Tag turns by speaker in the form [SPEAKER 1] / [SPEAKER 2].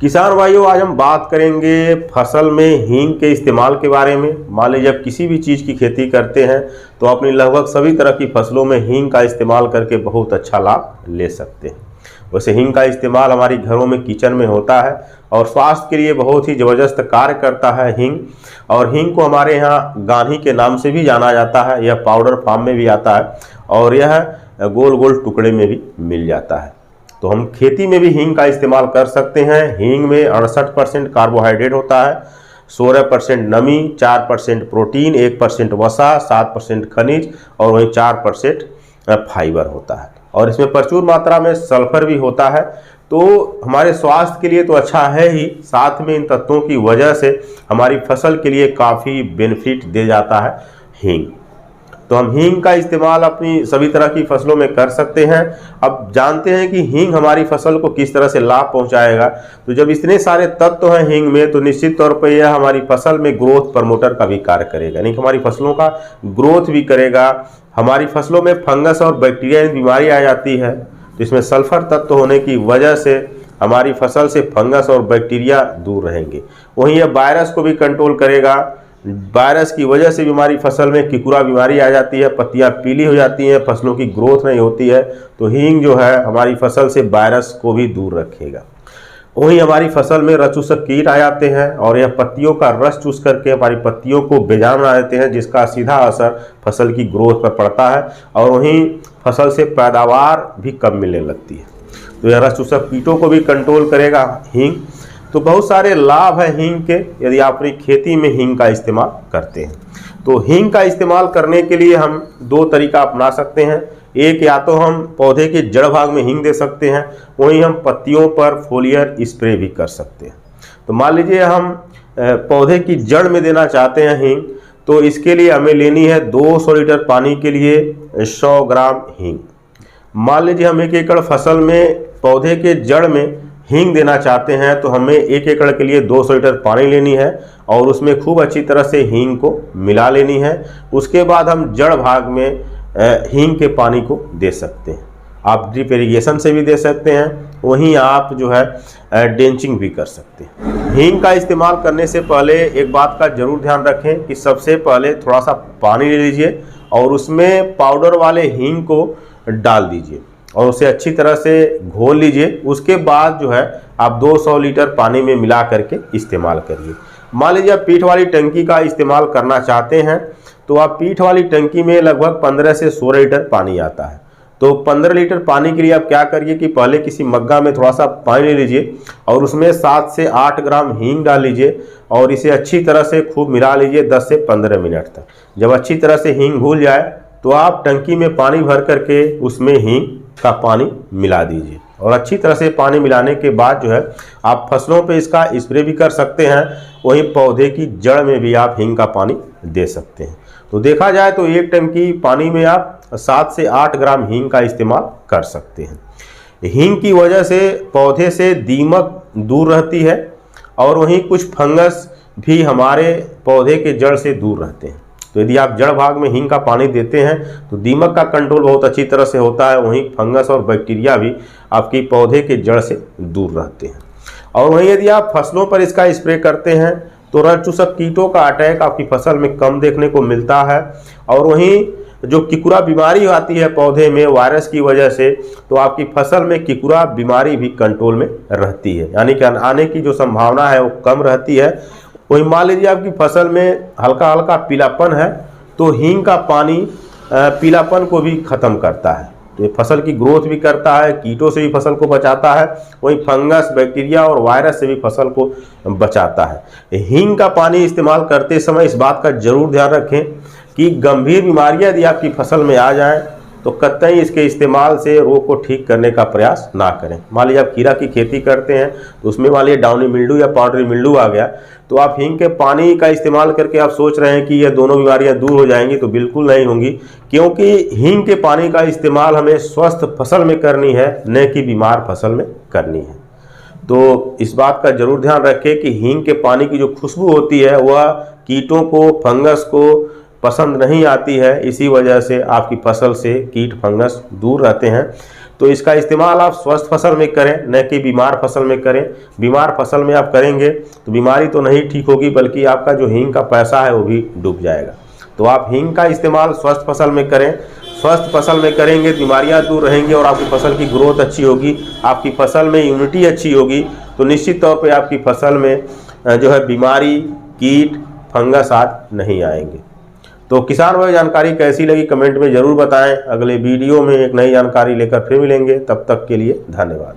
[SPEAKER 1] किसान भाइयों, आज हम बात करेंगे फसल में हींग के इस्तेमाल के बारे में। मान लीजिए जब किसी भी चीज़ की खेती करते हैं तो अपनी लगभग सभी तरह की फसलों में हींग का इस्तेमाल करके बहुत अच्छा लाभ ले सकते हैं। वैसे हींग का इस्तेमाल हमारी घरों में किचन में होता है और स्वास्थ्य के लिए बहुत ही ज़बरदस्त कार्य करता है हींग। और हींग को हमारे यहाँ गांधी के नाम से भी जाना जाता है। यह पाउडर फॉर्म में भी आता है और यह गोल गोल टुकड़े में भी मिल जाता है। तो हम खेती में भी हींग का इस्तेमाल कर सकते हैं। हींग में 68% कार्बोहाइड्रेट होता है, 16% नमी, 4% प्रोटीन, 1% वसा, 7% खनिज और वहीं 4% फाइबर होता है। और इसमें प्रचुर मात्रा में सल्फर भी होता है। तो हमारे स्वास्थ्य के लिए तो अच्छा है ही, साथ में इन तत्वों की वजह से हमारी फसल के लिए काफ़ी बेनिफिट दे जाता है हींग। तो हम हींग का इस्तेमाल अपनी सभी तरह की फसलों में कर सकते हैं। अब जानते हैं कि हींग हमारी फसल को किस तरह से लाभ पहुंचाएगा। तो जब इतने सारे तत्व हैं हींग में, तो निश्चित तौर पर यह हमारी फसल में ग्रोथ प्रमोटर का भी कार्य करेगा, यानी कि हमारी फसलों का ग्रोथ भी करेगा। हमारी फसलों में फंगस और बैक्टीरिया बीमारी आ जाती है, तो इसमें सल्फर तत्व होने की वजह से हमारी फसल से फंगस और बैक्टीरिया दूर रहेंगे। वहीं यह वायरस को भी कंट्रोल करेगा। वायरस की वजह से भी हमारी फसल में किकुरा बीमारी आ जाती है, पत्तियां पीली हो जाती हैं, फसलों की ग्रोथ नहीं होती है। तो हींग जो है हमारी फसल से वायरस को भी दूर रखेगा। वहीं हमारी फसल में रसचूसक कीट आ जाते हैं और यह पत्तियों का रस चूस करके हमारी पत्तियों को बेजान बना देते हैं, जिसका सीधा असर फसल की ग्रोथ पर पड़ता है और वहीं फसल से पैदावार भी कम मिलने लगती है। तो यह रसचूसक कीटों को भी कंट्रोल करेगा हींग। तो बहुत सारे लाभ हैं हींग के, यदि आप अपनी खेती में हींग का इस्तेमाल करते हैं। तो हींग का इस्तेमाल करने के लिए हम दो तरीका अपना सकते हैं। एक, या तो हम पौधे के जड़ भाग में हींग दे सकते हैं, वहीं हम पत्तियों पर फोलियर स्प्रे भी कर सकते हैं। तो मान लीजिए हम पौधे की जड़ में देना चाहते हैं हींग, तो इसके लिए हमें लेनी है 200 लीटर पानी के लिए 100 ग्राम हींग। मान लीजिए हम 1 एकड़ फसल में पौधे के जड़ में हींग देना चाहते हैं, तो हमें 1 एकड़ के लिए 200 लीटर पानी लेनी है और उसमें खूब अच्छी तरह से हींग को मिला लेनी है। उसके बाद हम जड़ भाग में हींग के पानी को दे सकते हैं। आप ड्रिप इरिगेशन से भी दे सकते हैं, वहीं आप जो है ड्रेंचिंग भी कर सकते हैं। हींग का इस्तेमाल करने से पहले एक बात का जरूर ध्यान रखें कि सबसे पहले थोड़ा सा पानी ले लीजिए और उसमें पाउडर वाले हींग को डाल दीजिए और उसे अच्छी तरह से घोल लीजिए। उसके बाद जो है आप 200 लीटर पानी में मिला करके इस्तेमाल करिए। मान लीजिए आप पीठ वाली टंकी का इस्तेमाल करना चाहते हैं, तो आप पीठ वाली टंकी में लगभग 15 से 16 लीटर पानी आता है। तो 15 लीटर पानी के लिए आप क्या करिए कि पहले किसी मग्गा में थोड़ा सा पानी ले लीजिए और उसमें 7 से 8 ग्राम हींग डाल लीजिए और इसे अच्छी तरह से खूब मिला लीजिए 10 से 15 मिनट तक। जब अच्छी तरह से हींग घुल जाए तो आप टंकी में पानी भर करके उसमें हींग का पानी मिला दीजिए और अच्छी तरह से पानी मिलाने के बाद जो है आप फसलों पे इसका स्प्रे भी कर सकते हैं। वहीं पौधे की जड़ में भी आप हींग का पानी दे सकते हैं। तो देखा जाए तो 1 टंकी पानी में आप 7 से 8 ग्राम हींग का इस्तेमाल कर सकते हैं। हींग की वजह से पौधे से दीमक दूर रहती है और वहीं कुछ फंगस भी हमारे पौधे के जड़ से दूर रहते हैं। तो यदि आप जड़ भाग में हींग का पानी देते हैं तो दीमक का कंट्रोल बहुत अच्छी तरह से होता है, वहीं फंगस और बैक्टीरिया भी आपकी पौधे के जड़ से दूर रहते हैं। और वहीं यदि आप फसलों पर इसका स्प्रे करते हैं तो रसचूसक कीटों का अटैक आपकी फसल में कम देखने को मिलता है। और वहीं जो किकुरा बीमारी आती है पौधे में वायरस की वजह से, तो आपकी फसल में किकुरा बीमारी भी कंट्रोल में रहती है, यानी कि आने की जो संभावना है वो कम रहती है। वही मान लीजिए आपकी फसल में हल्का हल्का पीलापन है, तो हींग का पानी पीलापन को भी खत्म करता है। तो ये फसल की ग्रोथ भी करता है, कीटों से भी फसल को बचाता है, वहीं फंगस, बैक्टीरिया और वायरस से भी फसल को बचाता है। हींग का पानी इस्तेमाल करते समय इस बात का जरूर ध्यान रखें कि गंभीर बीमारियां यदि आपकी फसल में आ जाएं तो कतई इसके इस्तेमाल से रोग को ठीक करने का प्रयास ना करें। मान लीजिए आप खीरा की खेती करते हैं तो उसमें मान लीजिए डाउनी मिल्ड्यू या पाउडरी मिल्ड्यू आ गया, तो आप हींग के पानी का इस्तेमाल करके आप सोच रहे हैं कि ये दोनों बीमारियां दूर हो जाएंगी, तो बिल्कुल नहीं होंगी। क्योंकि हींग के पानी का इस्तेमाल हमें स्वस्थ फसल में करनी है, न कि बीमार फसल में करनी है। तो इस बात का जरूर ध्यान रखें कि हींग के पानी की जो खुशबू होती है वह कीटों को, फंगस को पसंद नहीं आती है, इसी वजह से आपकी फसल से कीट फंगस दूर रहते हैं। तो इसका इस्तेमाल आप स्वस्थ फसल में करें, न कि बीमार फसल में करें। बीमार फसल में आप करेंगे तो बीमारी तो नहीं ठीक होगी, बल्कि आपका जो हींग का पैसा है वो भी डूब जाएगा। तो आप हींग का इस्तेमाल स्वस्थ फसल में करें। स्वस्थ फसल में करेंगे बीमारियां दूर रहेंगी और आपकी फसल की ग्रोथ अच्छी होगी, आपकी फसल में इम्यूनिटी अच्छी होगी। तो निश्चित तौर पे आपकी फसल में जो है बीमारी, कीट, फंगस आदि नहीं आएंगे। तो किसान भाई, जानकारी कैसी लगी कमेंट में ज़रूर बताएं। अगले वीडियो में एक नई जानकारी लेकर फिर मिलेंगे, तब तक के लिए धन्यवाद।